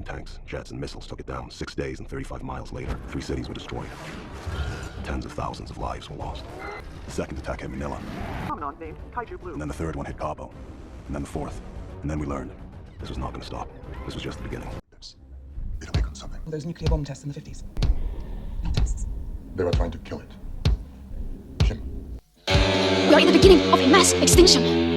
tanks, jets, and missiles took it down. 6 days and 35 miles later, 3 cities were destroyed. Tens of thousands of lives were lost. The second attack hit Manila. And then the third one hit Cabo. And then the fourth. And then we learned this was not going to stop. This was just the beginning. It'll become something. Those nuclear bomb tests in the 50s. No tests. They were trying to kill it. Jim. We are in the beginning of a mass extinction.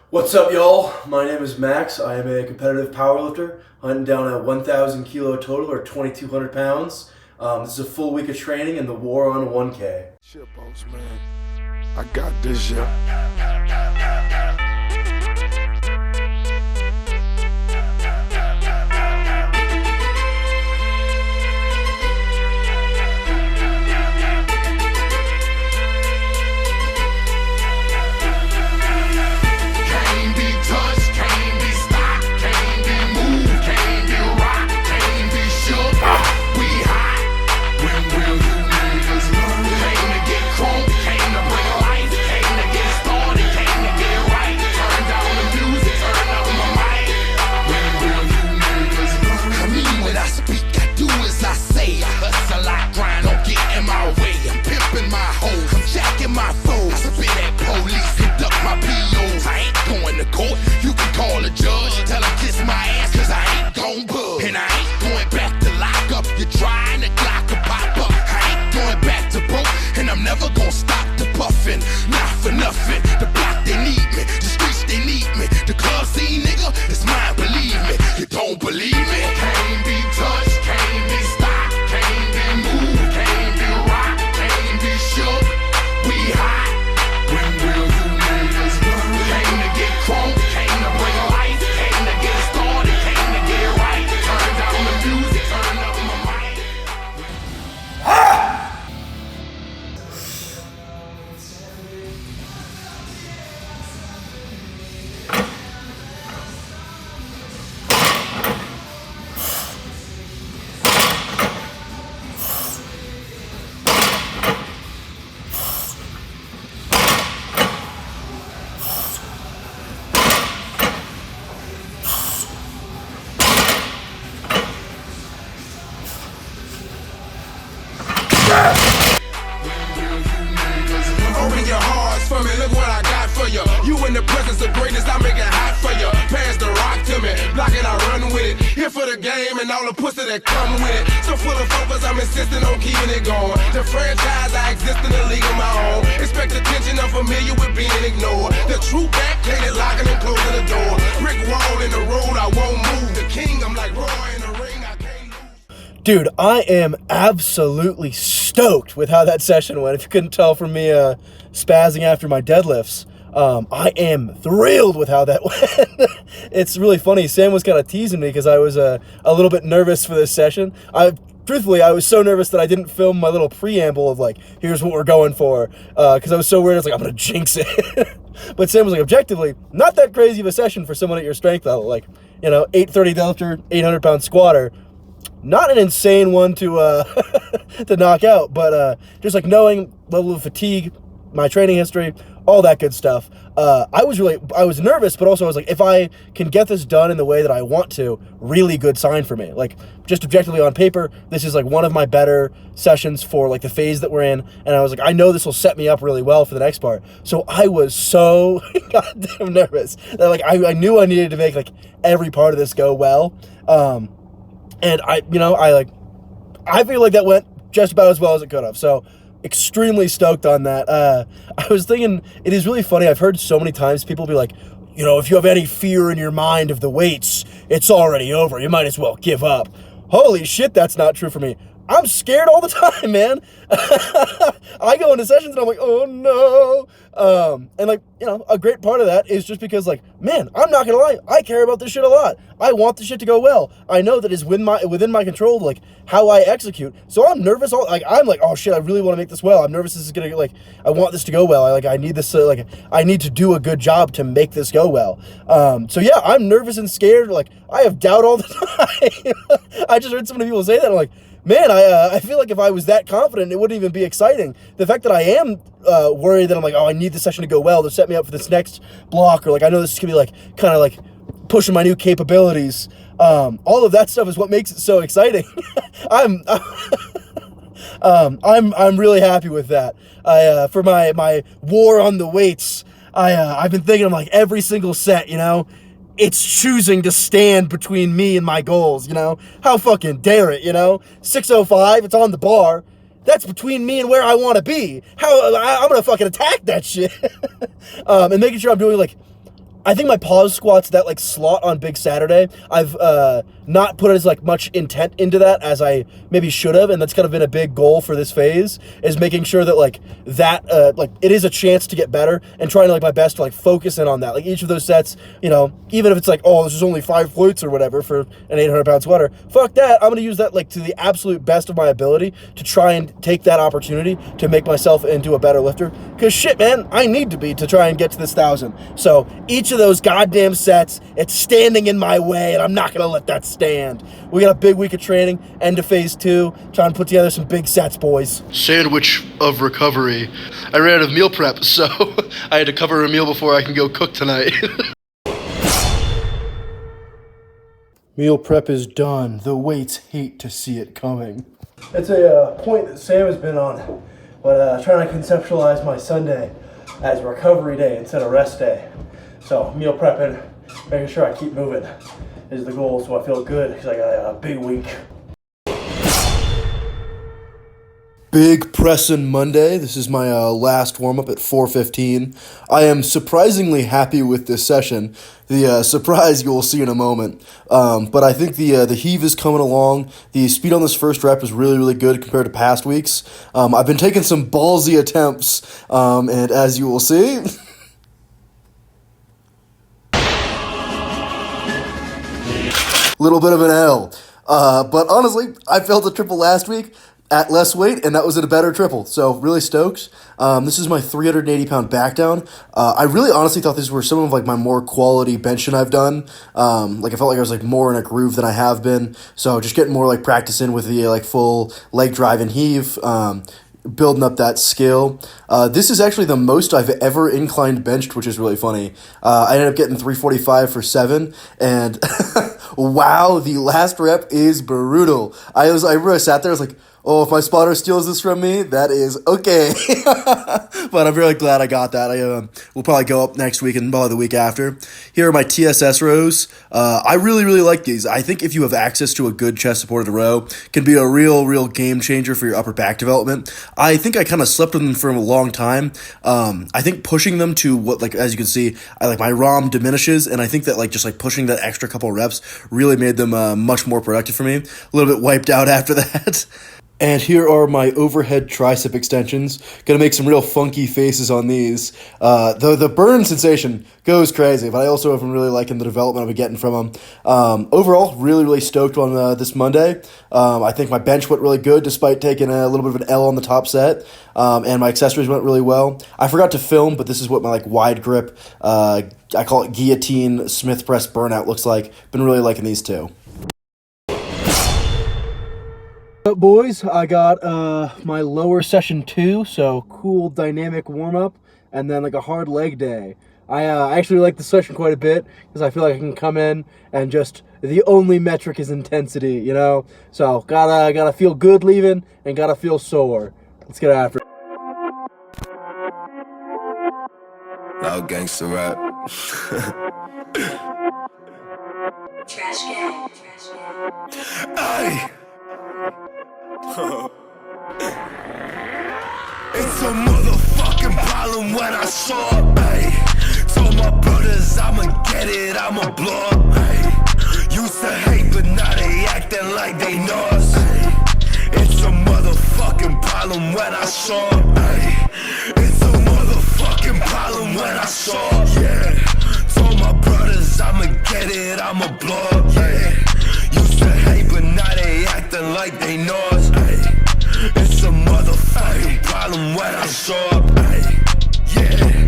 What's up, y'all? My name is Max. I am a competitive powerlifter, hunting down a 1,000 kilo total, or 2,200 pounds. This is a full week of training in the war on 1K. Shit, boss, man. I got this, yeah. Open your hearts for me, look what I got for you. You in the presence of greatness, I make it hot for you. Pass the rock to me, block it, I run with it. Here for the game and all the pussy that come with it. So full of focus, I'm insisting on keeping it going. The franchise, I exist in a league of my own. Expect attention, I'm familiar with being ignored. The true back, plated, locking and closing the door. Brick wall in the road, I won't move. The king, I'm like Roy in the ring, I can't lose. Dude, I am absolutely stoked with how that session went. If you couldn't tell from me spazzing after my deadlifts, I am thrilled with how that went. It's really funny. Sam was kind of teasing me because I was a little bit nervous for this session. Truthfully, I was so nervous that I didn't film my little preamble of like, here's what we're going for, because I was so worried. I was like, I'm going to jinx it. But Sam was like, objectively, not that crazy of a session for someone at your strength level. Like, 830 deadlifter, 800 pound squatter. Not an insane one to to knock out, but just like knowing level of fatigue, my training history, all that good stuff. I was nervous, but also I was like, if I can get this done in the way that I want to, really good sign for me. Like, just objectively on paper, this is like one of my better sessions for like the phase that we're in, and I was like, I know this will set me up really well for the next part. So I was so goddamn nervous that like I knew I needed to make like every part of this go well. And I feel like that went just about as well as it could have. So extremely stoked on that. I was thinking, it is really funny. I've heard so many times people be like, if you have any fear in your mind of the weights, it's already over. You might as well give up. Holy shit, that's not true for me. I'm scared all the time, man. I go into sessions and I'm like, oh no. And like, you know, a great part of that is just because like, man, I'm not gonna lie, I care about this shit a lot. I want this shit to go well. I know that is within my control, like how I execute. So I'm nervous. I'm like, oh shit, I really want to make this well. I'm nervous this is gonna like, I want this to go well. I need this, I need to do a good job to make this go well. So yeah, I'm nervous and scared. Like I have doubt all the time. I just heard so many people say that. I'm like, man, I feel like if I was that confident, it wouldn't even be exciting. The fact that I am worried that I'm like, oh, I need this session to go well to set me up for this next block, or like I know this is gonna be like kind of like pushing my new capabilities. All of that stuff is what makes it so exciting. I'm really happy with that. For my war on the weights, I've been thinking of like every single set, you know. It's choosing to stand between me and my goals, you know? How fucking dare it, you know? 605, it's on the bar. That's between me and where I want to be. I'm gonna fucking attack that shit. And making sure I'm doing like, I think my pause squats, that like slot on Big Saturday, I've not put as like much intent into that as I maybe should have, and that's kind of been a big goal for this phase, is making sure that like that like it is a chance to get better, and trying to like my best to like focus in on that. Like each of those sets, you know, even if it's like, oh, this is only 5 floats or whatever for an 800-pound sweater, fuck that. I'm gonna use that like to the absolute best of my ability to try and take that opportunity to make myself into a better lifter. Because shit, man, I need to be to try and get to this 1,000. So each of those goddamn sets, it's standing in my way, and I'm not gonna let that stand. We got a big week of training, end of phase 2, trying to put together some big sets, boys. Sandwich of recovery. I ran out of meal prep, so I had to cover a meal before I can go cook tonight. Meal prep is done. The weights hate to see it coming. It's a point that Sam has been on, but trying to conceptualize my Sunday as recovery day instead of rest day. So meal prepping, making sure I keep moving is the goal, so I feel good because I got a big week. Big pressin' Monday. This is my last warm-up at 4:15. I am surprisingly happy with this session. The surprise you will see in a moment. But I think the heave is coming along. The speed on this first rep is really, really good compared to past weeks. I've been taking some ballsy attempts, and as you will see... little bit of an L. But honestly, I failed a triple last week at less weight, and that was at a better triple. So really stoked. This is my 380-pound back down. I really honestly thought these were some of like my more quality benching I've done. Like I felt like I was like more in a groove than I have been. So just getting more like practice in with the like full leg drive and heave. Building up that skill. This is actually the most I've ever inclined benched, which is really funny. I ended up getting 345 for 7, and wow, the last rep is brutal. I remember I sat there, I was like, oh, if my spotter steals this from me, that is okay. But I'm really glad I got that. We'll probably go up next week and probably the week after. Here are my TSS rows. I really, really like these. I think if you have access to a good chest-supported row, can be a real game changer for your upper back development. I think I kind of slept with them for a long time. I think pushing them to what, like, as you can see, my ROM diminishes, and I think that just pushing that extra couple reps really made them much more productive for me. A little bit wiped out after that. And here are my overhead tricep extensions. Gonna make some real funky faces on these. The burn sensation goes crazy, but I also have been really liking the development I've been getting from them. Overall, really stoked on this Monday. I think my bench went really good despite taking a little bit of an L on the top set. And my accessories went really well. I forgot to film, but this is what my wide grip, I call it guillotine Smith press burnout looks like. Been really liking these too. Up, boys, I got my lower session 2, so cool dynamic warm-up, and then a hard leg day. I actually like the session quite a bit because I feel like I can come in and just the only metric is intensity, you know. So gotta feel good leaving and gotta feel sore. Let's get after it. Loud gangster rap. Trash can. Aye. It's a motherfucking problem when I saw it, ayy. Told my brothers I'ma get it, I'ma blow up, ayy. Used to hate but now they acting like they know us, ayy. It's a problem when I saw it. Ay, it's a motherfucking problem when I saw it. Yeah, told my brothers I'ma get it, I'ma blow up. Yeah, used to hate but now they acting like they know us. Ay, it's a motherfucking problem when I saw it. Ay, yeah.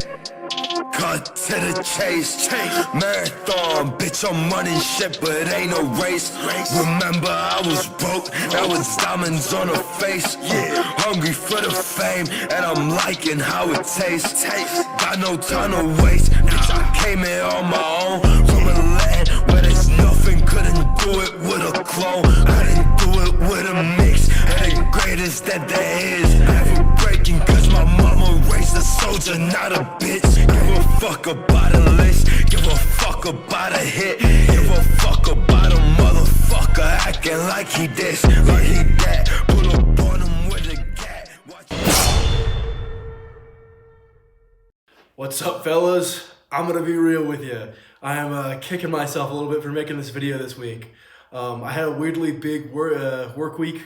Cut to the chase, marathon, bitch, I'm running shit, but ain't no race. Remember, I was broke, that was diamonds on her face. Hungry for the fame, and I'm liking how it tastes. Got no time to waste, bitch, I came here on my own. From a land where there's nothing, couldn't do it with a clone. Couldn't do it with a mix, and the greatest that there is. Never breaking, cause my mama raised a soldier, not a bitch. Give a fuck about a list, give a fuck about a hit, give a fuck about a motherfucker acting like he this, like he that. Pull up on him with a gat. What's up, fellas? I'm gonna be real with you. I am kicking myself a little bit for making this video this week. I had a weirdly big work week.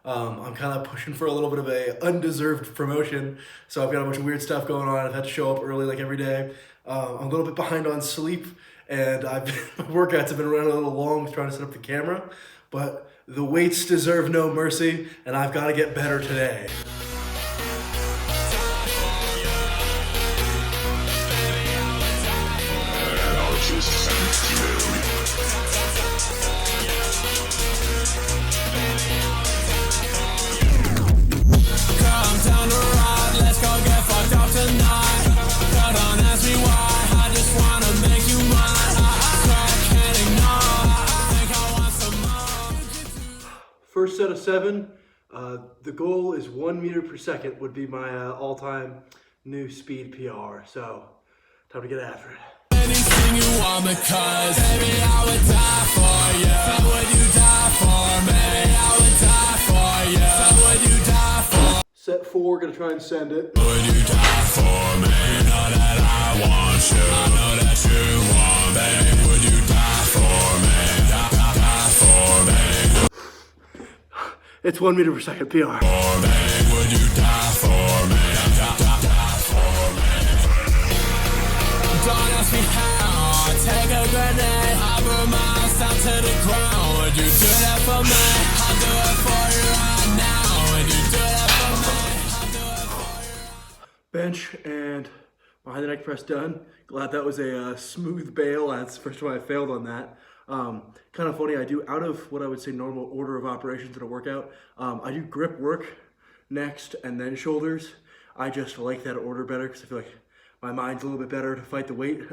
I'm kind of pushing for a little bit of a undeserved promotion, so I've got a bunch of weird stuff going on. I've had to show up early like every day. I'm a little bit behind on sleep, and my workouts have been running a little long trying to set up the camera, but the weights deserve no mercy, and I've got to get better today. First set of 7, the goal is 1 meter per second would be my all-time new speed PR, so time to get after it. Anything you want, because baby, I would die for you. So would you die for me? I would die for you. So would you die for me? Set 4, gonna try and send it. Would you die for me? Know that I want you. I know that you want me. Would you die for me? Die for me. It's 1 meter per second PR. For me. Would you die for me? Die for me. Don't ask me how. Take a grenade. I burn my down to the ground. Would you do that for me? I'll do it for you right now. Would you do that for me? I'll do it for you. Bench and behind the neck press done. Glad that was a smooth bail. That's the first time I failed on that. Kind of funny, I do out of what I would say normal order of operations in a workout. I do grip work next and then shoulders. I just like that order better because I feel like my mind's a little bit better to fight the weight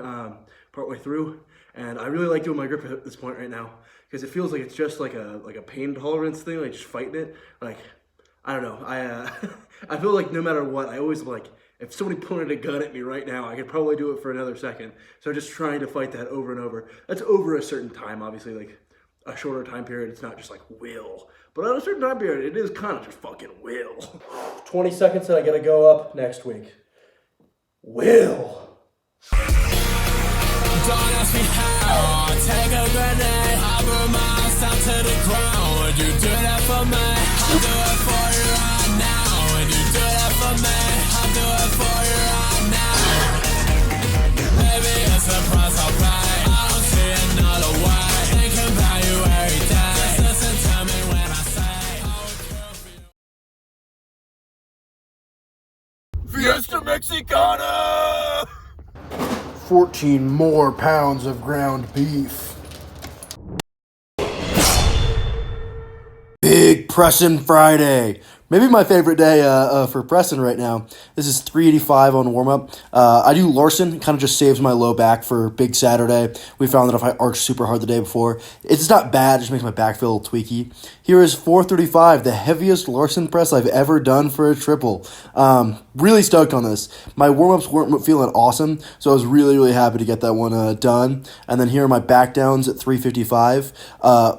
partway through. And I really like doing my grip at this point right now because it feels like it's just like a pain tolerance thing, like just fighting it. Like, I don't know, I feel like no matter what, I always like, if somebody pointed a gun at me right now, I could probably do it for another second. So I'm just trying to fight that over and over. That's over a certain time, obviously, like a shorter time period. It's not just like will. But at a certain time period, it is kind of just fucking will. 20 seconds and I gotta go up next week. Will. Don't ask me how. Take a grenade. I burn my down to the ground. Would you do that for me? I'll do it for you right now. Would you do that for me? I'll do it for you right now. Baby, it's the price I'll pay. I don't see another way. Thinking about you every day. Just listen to me when I say I would kill for you. Fiesta Mexicana! 14 more pounds of ground beef. Big Pressin' Friday. Maybe my favorite day for pressing right now. This is 385 on warm-up. I do Larson. It kind of just saves my low back for Big Saturday. We found that if I arch super hard the day before, it's not bad. It just makes my back feel a little tweaky. Here is 435, the heaviest Larson press I've ever done for a triple. Really stoked on this. My warm-ups weren't feeling awesome, so I was really, really happy to get that one done. And then here are my back downs at 355.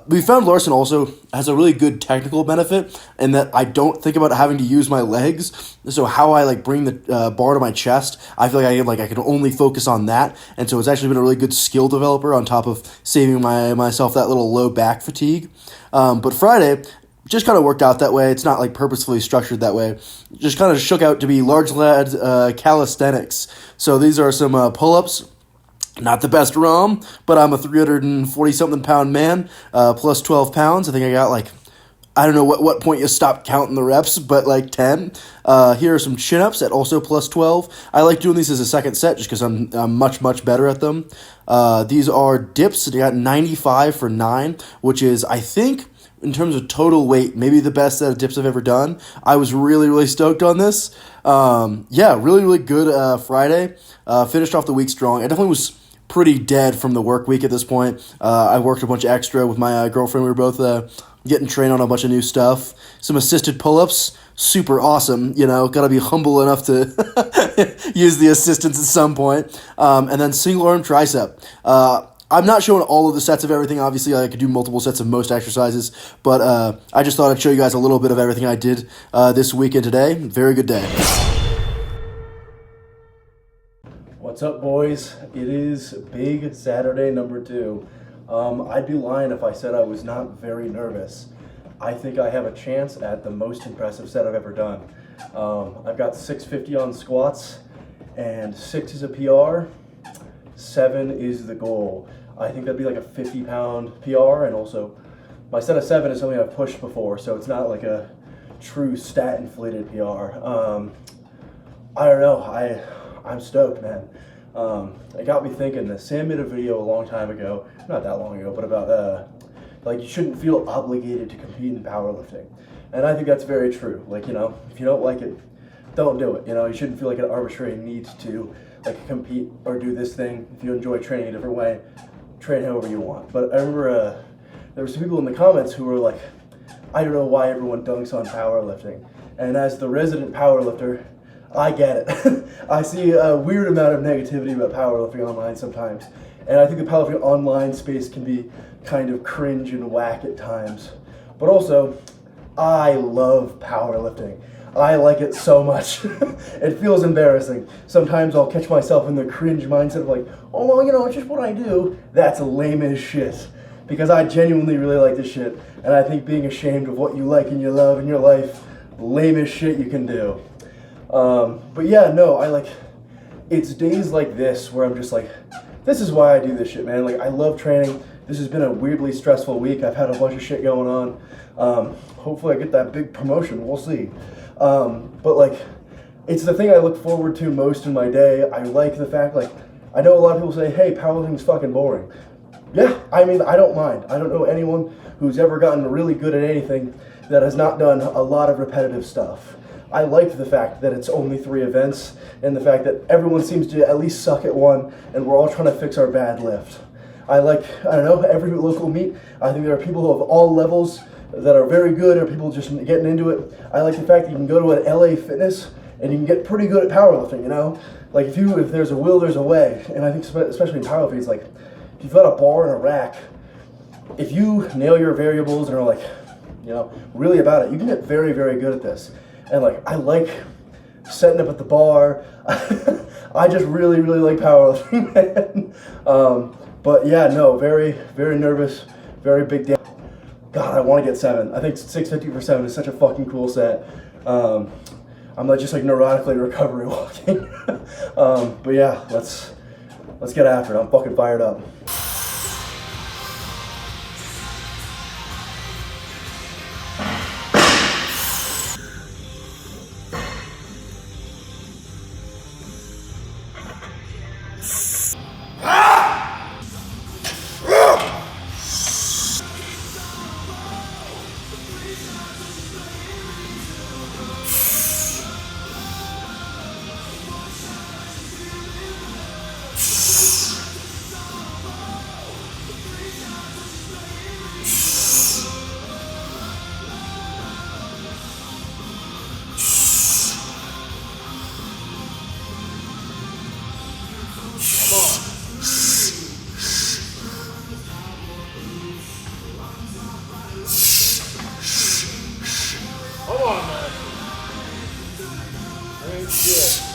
We found Larson also has a really good technical benefit in that I don't think about having to use my legs. So how I bring the bar to my chest, I feel like I can only focus on that. And so it's actually been a really good skill developer on top of saving myself that little low back fatigue. But Friday, just kind of worked out that way. It's not like purposefully structured that way. Just kind of shook out to be large lad calisthenics. So these are some pull-ups. Not the best ROM, but I'm a 340-something pound man, plus 12 pounds. I think I got like, I don't know what point you stop counting the reps, but like 10. Here are some chin-ups at also plus 12. I like doing these as a second set just because I'm much, much better at them. These are dips. I got 95 for 9, which is, I think, in terms of total weight, maybe the best set of dips I've ever done. I was really, really stoked on this. Yeah, really, really good Friday. Finished off the week strong. I definitely was pretty dead from the work week at this point. I worked a bunch of extra with my girlfriend. We were both getting trained on a bunch of new stuff. Some assisted pull-ups. Super awesome, you know, gotta be humble enough to use the assistance at some point. And then single arm tricep. I'm not showing all of the sets of everything. Obviously, I could do multiple sets of most exercises, but I just thought I'd show you guys a little bit of everything I did this weekend today. Very good day. What's up, boys? It is big Saturday number 2. I'd be lying if I said I was not very nervous. I think I have a chance at the most impressive set I've ever done. I've got 650 on squats, and 6 is a PR, 7 is the goal. I think that'd be like a 50-pound PR, and also my set of 7 is something I've pushed before, so it's not like a true stat-inflated PR. I don't know, I'm stoked, man. It got me thinking. Sam made a video a long time ago, not that long ago, but about like you shouldn't feel obligated to compete in powerlifting. And I think that's very true. Like, you know, if you don't like it, don't do it. You know, you shouldn't feel like an arbitrary need to like compete or do this thing. If you enjoy training a different way, train however you want. But I remember there were some people in the comments who were like, I don't know why everyone dunks on powerlifting. And as the resident powerlifter, I get it. I see a weird amount of negativity about powerlifting online sometimes. And I think the powerlifting online space can be kind of cringe and whack at times. But also, I love powerlifting. I like it so much. It feels embarrassing. Sometimes I'll catch myself in the cringe mindset of like, oh, well, you know, it's just what I do. That's lame as shit. Because I genuinely really like this shit. And I think being ashamed of what you like and you love in your life, lame as shit you can do. But yeah, no, it's days like this where I'm just like, this is why I do this shit, man. Like, I love training. This has been a weirdly stressful week. I've had a bunch of shit going on. Hopefully I get that big promotion. We'll see. But like, it's the thing I look forward to most in my day. I like the fact, like, I know a lot of people say, hey, powerlifting's fucking boring. Yeah, I mean, I don't mind. I don't know anyone who's ever gotten really good at anything that has not done a lot of repetitive stuff. I like the fact that it's only 3 events and the fact that everyone seems to at least suck at one and we're all trying to fix our bad lift. I don't know, every local meet, I think there are people of all levels that are very good or people just getting into it. I like the fact that you can go to an LA Fitness and you can get pretty good at powerlifting, you know? Like if there's a will, there's a way. And I think especially in powerlifting, it's like, if you've got a bar and a rack, if you nail your variables and are like, you know, really about it, you can get very, very good at this. And like, I like setting up at the bar. I just really, really like powerlifting, man. But yeah, no, very, very nervous, very big day. God, I want to get 7. I think 650 for 7 is such a fucking cool set. I'm like just like neurotically recovery walking. But yeah, let's get after it. I'm fucking fired up. Come on, man. Ain't shit.